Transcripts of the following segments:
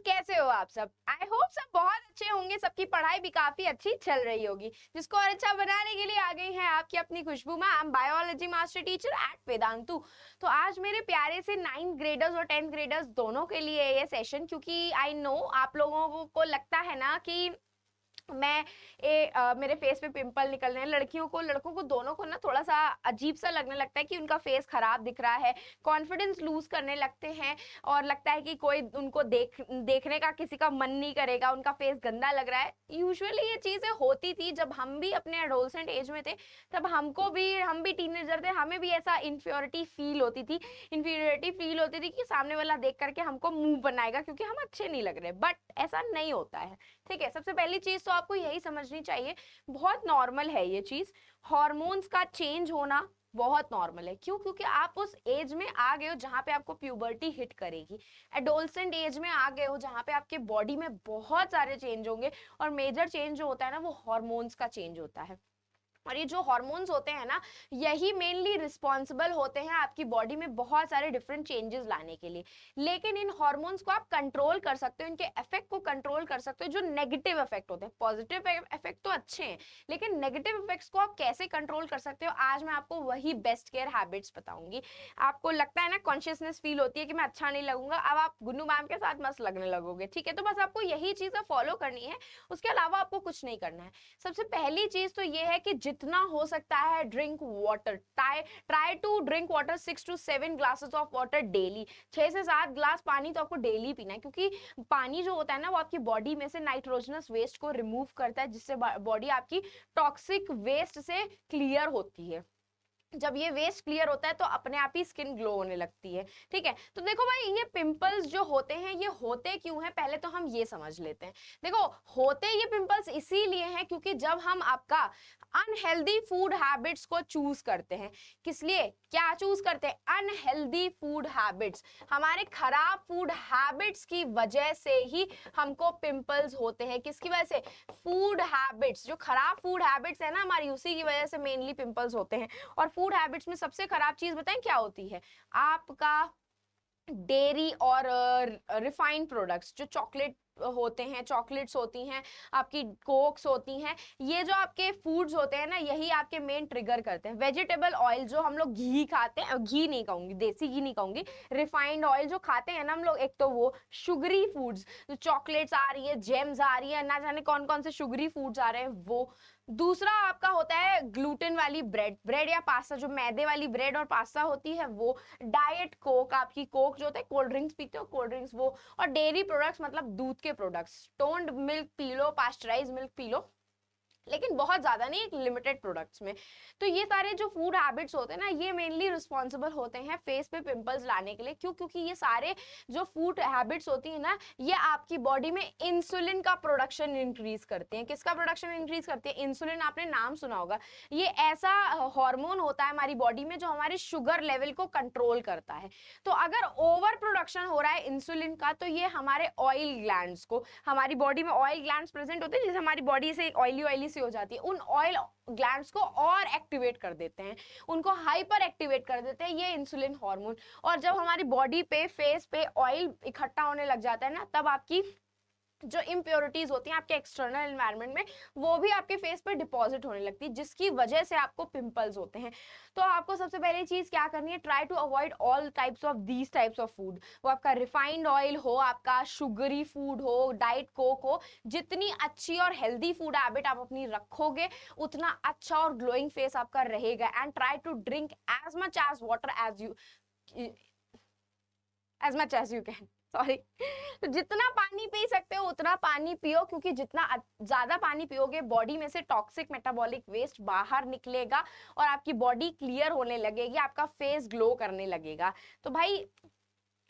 कैसे हो आप सब? आई होप सब बहुत अच्छे होंगे, सबकी पढ़ाई भी काफी अच्छी चल रही होगी। जिसको और अच्छा बनाने के लिए आ गई हैं आपकी अपनी Khushboo ma'am, biology master teacher at Vedantu. तो आज मेरे प्यारे से 9th ग्रेडर्स और 10th ग्रेडर्स दोनों के लिए ये सेशन, क्योंकि आई नो आप लोगों को लगता है ना कि मेरे फेस पे पिंपल निकल रहे हैं। लड़कियों को लड़कों को दोनों को ना थोड़ा सा अजीब सा लगने लगता है कि उनका फेस खराब दिख रहा है, कॉन्फिडेंस लूज करने लगते हैं और लगता है कि कोई उनको देखने का किसी का मन नहीं करेगा, उनका फेस गंदा लग रहा है। यूजुअली ये चीजें होती थी जब हम भी अपने एडोलसेंट एज में थे, तब हम भी टीनेजर थे, हमें भी ऐसा इन्फ्योरिटी फील होती थी कि सामने वाला देख करके हमको मुंह बनाएगा क्योंकि हम अच्छे नहीं लग रहे। बट ऐसा नहीं होता है, ठीक है। सबसे पहली चीज तो आपको यही समझनी चाहिए, बहुत नॉर्मल है ये चीज। हार्मोन्स का चेंज होना बहुत नॉर्मल है। क्यों? क्योंकि आप उस एज में आ गए हो जहां पे आपको प्यूबर्टी हिट करेगी, एडोलसेंट एज में आ गए हो जहां पे आपके बॉडी में बहुत सारे चेंज होंगे। और मेजर चेंज जो होता है ना, वो हार्मोन्स का चेंज होता है। और ये जो हार्मोन्स होते हैं ना, यही मेनली रिस्पॉन्सिबल होते हैं आपकी बॉडी में बहुत सारे डिफरेंट चेंजेस लाने के लिए। लेकिन इन हार्मोन्स को आप कंट्रोल कर सकते हो, इनके इफेक्ट को कंट्रोल कर सकते हो। जो नेगेटिव इफेक्ट होते हैं, पॉजिटिव इफेक्ट तो अच्छे हैं, लेकिन नेगेटिव इफेक्ट्स को आप कैसे कंट्रोल कर सकते हो, आज मैं आपको वही बेस्ट केयर हैबिट्स बताऊंगी। आपको लगता है ना, कॉन्शियसनेस फील होती है कि मैं अच्छा नहीं लगूंगा, अब आप गुन्नू मैम के साथ मस्त लगने लगोगे, ठीक है। तो बस आपको यही चीजें फॉलो करनी है, उसके अलावा आपको कुछ नहीं करना है। सबसे पहली चीज तो ये है कि जितना हो सकता है drink water, try to drink water 6 to 7 glasses of water daily. 6 से 7 ग्लास पानी तो आपको डेली पीना है, क्योंकि पानी जो होता है ना, वो आपकी बॉडी में से नाइट्रोजनस वेस्ट को रिमूव करता है, जिससे बॉडी आपकी टॉक्सिक वेस्ट से क्लियर होती है। जब ये वेस्ट क्लियर होता है तो अपने आप ही स्किन ग्लो होने लगती है, ठीक है। तो देखो भाई, ये पिंपल्स जो होते हैं, ये होते क्यों हैं, पहले तो हम ये समझ लेते हैं। देखो, होते ये पिंपल्स इसीलिए हैं क्योंकि जब हम आपका अनहेल्दी फूड हैबिट्स को चूज करते हैं। किस लिए क्या चूज करते हैं? Unhealthy food habits. हमारे खराब फूड हैबिट्स की वजह से ही हमको पिंपल्स होते हैं। किसकी वजह से? Food habits. जो खराब फूड हैबिट्स है ना हमारी, उसी की वजह से मेनली पिंपल्स होते हैं। और फूड हैबिट्स में सबसे खराब चीज बताएं क्या होती है? आपका डेयरी और रिफाइंड प्रोडक्ट्स, जो चॉकलेट होते हैं, चॉकलेट्स होती हैं, आपकी कोक्स होती हैं, ये जो आपके फूड्स होते हैं ना, यही आपके मेन ट्रिगर करते हैं। वेजिटेबल ऑयल, जो हम लोग घी खाते हैं, घी नहीं कहूंगी, देसी घी नहीं कहूंगी, रिफाइंड ऑयल जो खाते हैं ना हम लोग, एक तो वो शुगरी फूड्स, जो चॉकलेट्स आ रही है, जेम्स आ रही है, ना जाने कौन कौन से शुगरी फूड्स आ रहे हैं वो। दूसरा आपका होता है ग्लूटेन वाली ब्रेड या पास्ता, जो मैदे वाली ब्रेड और पास्ता होती है वो। डाइट कोक, आपकी कोक जो होता है, कोल्ड ड्रिंक्स पीते हो, कोल्ड ड्रिंक्स वो। और डेयरी प्रोडक्ट्स मतलब दूध के products, toned milk P low, pasteurise milk P low, लेकिन बहुत ज्यादा नहीं, एक लिमिटेड प्रोडक्ट्स में। तो ये सारे जो फूड हैबिट्स होते हैं ना, ये मेनली रिस्पॉन्सिबल होते हैं फेस पे पिंपल्स लाने के लिए। क्यों? क्योंकि ये सारे जो फूड हैबिट्स होती है ना, ये आपकी बॉडी में इंसुलिन का प्रोडक्शन इंक्रीज करते हैं। किसका प्रोडक्शन इंक्रीज करते हैं? इंसुलिन। आपने नाम सुना होगा, ये ऐसा हार्मोन होता है हमारी बॉडी में जो हमारे शुगर लेवल को कंट्रोल करता है। तो अगर ओवर प्रोडक्शन हो रहा है इंसुलिन का, तो ये हमारे ऑयल ग्लैंड्स को, हमारी बॉडी में ऑयल ग्लैंड्स प्रेजेंट होते हैं, जैसे हमारी बॉडी से ऑयली ऑयली सी हो जाती है, उन ऑयल ग्लैंड्स को और एक्टिवेट कर देते हैं, उनको हाइपर एक्टिवेट कर देते हैं ये इंसुलिन हार्मोन। और जब हमारी बॉडी पे, फेस पे ऑयल इकट्ठा होने लग जाता है ना, तब आपकी जो इम्प्योरिटीज होती हैं आपके एक्सटर्नल एनवायरनमेंट में, वो भी आपके फेस पे डिपॉजिट होने लगती है, जिसकी वजह से आपको पिंपल्स होते हैं। तो आपको सबसे पहली चीज क्या करनी है? Try to avoid all types of these types of food. वो आपका रिफाइंड ऑयल हो, आपका शुगरी फूड हो, डाइट कोक हो। जितनी अच्छी और हेल्दी फूड हैबिट आप अपनी रखोगे, उतना अच्छा और ग्लोइंग फेस आपका रहेगा। And try to drink as much as water as you can, sorry. तो जितना पानी पी सकते हो उतना पानी पियो, क्योंकि जितना ज्यादा पानी पियोगे, बॉडी में से टॉक्सिक मेटाबॉलिक वेस्ट बाहर निकलेगा और आपकी बॉडी क्लियर होने लगेगी, आपका फेस ग्लो करने लगेगा। तो भाई,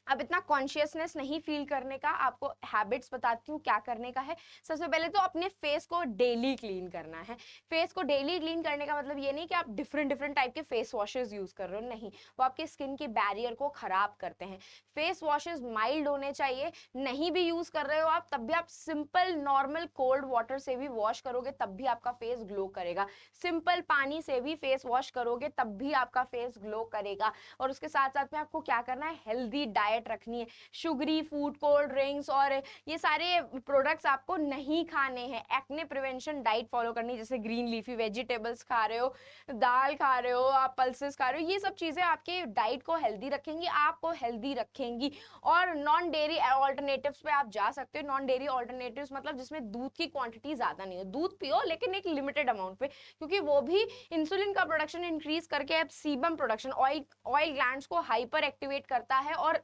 अब इतना कॉन्शियसनेस नहीं फील करने का, आपको हैबिट्स बताती हूँ क्या करने का है। सबसे पहले तो अपने फेस को डेली क्लीन करना है। फेस को डेली क्लीन करने का मतलब ये नहीं कि आप डिफरेंट डिफरेंट टाइप के फेस वॉशेस यूज कर रहे हो, नहीं, वो आपके स्किन की बैरियर को खराब करते हैं। फेस वॉशेस माइल्ड होने चाहिए। नहीं भी यूज कर रहे हो आप, तब भी आप सिंपल नॉर्मल कोल्ड वाटर से भी वॉश करोगे, तब भी आपका फेस ग्लो करेगा। सिंपल पानी से भी फेस वॉश करोगे, तब भी आपका फेस ग्लो करेगा। और उसके साथ साथ में आपको क्या करना है? हेल्दी डाइट डाइट रखनी है। शुगरी फूड, कोल्ड ड्रिंक्स और ये सारे प्रोडक्ट्स आपको नहीं खाने हैं। एक्ने प्रिवेंशन डाइट फॉलो करनी है, जैसे ग्रीन लीफी वेजिटेबल्स खा रहे हो, दाल खा रहे हो, आप पल्सेस खा रहे हो, ये सब चीज़ें आपके डाइट को हेल्दी रखेंगी, आपको हेल्दी रखेंगी। और नॉन डेयरी ऑल्टरनेटिव्स पे आप जा सकते हो। नॉन डेयरी ऑल्टरनेटिव्स मतलब जिसमें दूध की क्वांटिटी ज़्यादा नहीं हो, दूध पियो लेकिन एक लिमिटेड अमाउंट पे, क्योंकि वो भी इंसुलिन का प्रोडक्शन इंक्रीज करके अब सीबम प्रोडक्शन, ऑयल ग्लैंड्स को हाइपर एक्टिवेट करता है, और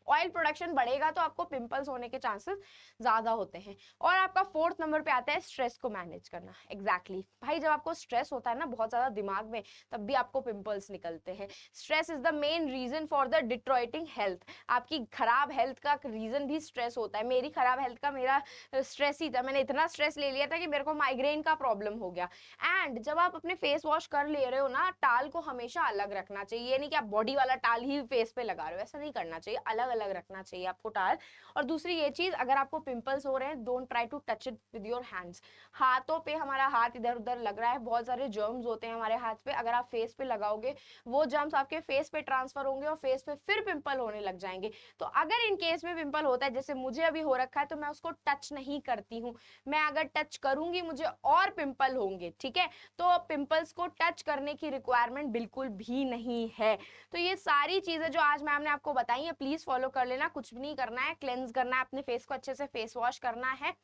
ऑयल प्रोडक्शन बढ़ेगा तो आपको पिंपल्स होने के चांसेस ज्यादा होते हैं। और आपका फोर्थ नंबर पे आता है स्ट्रेस को मैनेज करना। एग्जैक्टली भाई, जब आपको स्ट्रेस होता है ना बहुत ज्यादा दिमाग में, तब भी आपको पिंपल्स निकलते हैं। Stress is the main reason for the deteriorating health. आपकी खराब हेल्थ का रीजन भी स्ट्रेस होता है। मेरी खराब हेल्थ का मेरा स्ट्रेस ही था। मैंने इतना स्ट्रेस ले लिया था कि मेरे को माइग्रेन का प्रॉब्लम हो गया। एंड जब आप अपने फेस वॉश कर ले रहे हो ना, टाल को हमेशा अलग रखना चाहिए। ये नहीं कि आप बॉडी वाला टाल ही फेस पे लगा रहे हो, ऐसा नहीं करना चाहिए, अलग अलग रखना चाहिए आपको टाल। और दूसरी ये चीज, अगर आपको पिंपल्स हो रहे हैं, don't try to touch it with your hands. हाथों पे हमारा हाथ इधर उधर लग रहा है, बहुत सारे जर्म्स होते हैं हमारे हाथ पे, अगर आप फेस पे लगाओगे वो जर्म्स आपके फेस पे ट्रांसफर होंगे और फेस पे फिर पिंपल होने लग जाएंगे। तो अगर इन केस में पिंपल होता है, जैसे मुझे अभी हो रखा है, तो मैं उसको टच नहीं करती हूँ। मैं अगर टच करूंगी मुझे और पिंपल होंगे, ठीक है। तो पिंपल्स को टच करने की रिक्वायरमेंट बिल्कुल भी नहीं है। तो ये सारी चीजें जो आज मैम ने आपको बताई है, प्लीज फॉलो कर लेना। कुछ भी नहीं करना है, क्लेंस करना है अपने फेस को, अच्छे से फेस वॉश करना है।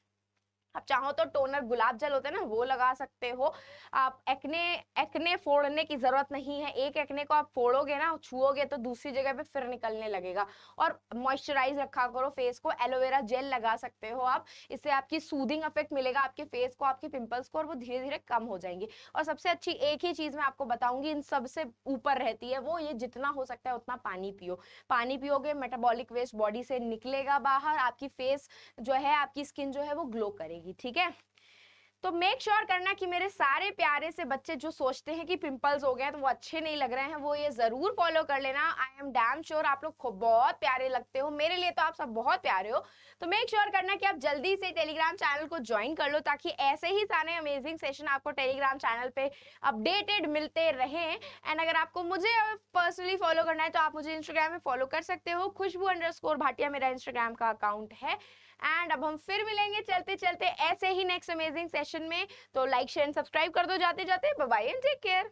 आप चाहो तो टोनर गुलाब जल होता है ना, वो लगा सकते हो। आप एक्ने फोड़ने की जरूरत नहीं है। एक एक्ने को आप फोड़ोगे ना, छुओगे तो दूसरी जगह पे फिर निकलने लगेगा। और मॉइस्चराइज रखा करो फेस को, एलोवेरा जेल लगा सकते हो आप, इससे आपकी सूदिंग इफेक्ट मिलेगा आपके फेस को, आपके पिंपल्स को, और वो धीरे धीरे कम हो जाएंगे। और सबसे अच्छी एक ही चीज मैं आपको बताऊंगी, इन सबसे ऊपर रहती है वो, ये जितना हो सकता है उतना पानी पियो। पानी पियोगे, मेटाबॉलिक वेस्ट बॉडी से निकलेगा बाहर, आपकी फेस जो है, आपकी स्किन जो है वो ग्लो करेगी, ठीक है। तो मेक श्योर करना कि मेरे सारे प्यारे से बच्चे जो सोचते हैं कि पिंपल्स हो गए तो वो अच्छे नहीं लग रहे हैं, वो ये जरूर फॉलो कर लेना। आई एम डैम श्योर आप लोग बहुत प्यारे लगते हो, मेरे लिए तो आप सब बहुत प्यारे हो। तो मेक श्योर करना कि आप जल्दी से टेलीग्राम चैनल को ज्वाइन कर लो, ताकि ऐसे ही सारे अमेजिंग सेशन आपको टेलीग्राम चैनल पे अपडेटेड मिलते रहे। एंड अगर आपको मुझे पर्सनली फॉलो करना है तो आप मुझे इंस्टाग्राम में फॉलो कर सकते हो, खुशबू_भाटिया मेरा इंस्टाग्राम का अकाउंट है। एंड अब हम फिर मिलेंगे चलते चलते ऐसे ही नेक्स्ट अमेजिंग सेशन में। तो लाइक शेयर सब्सक्राइब कर दो जाते जाते। Bye bye and take care.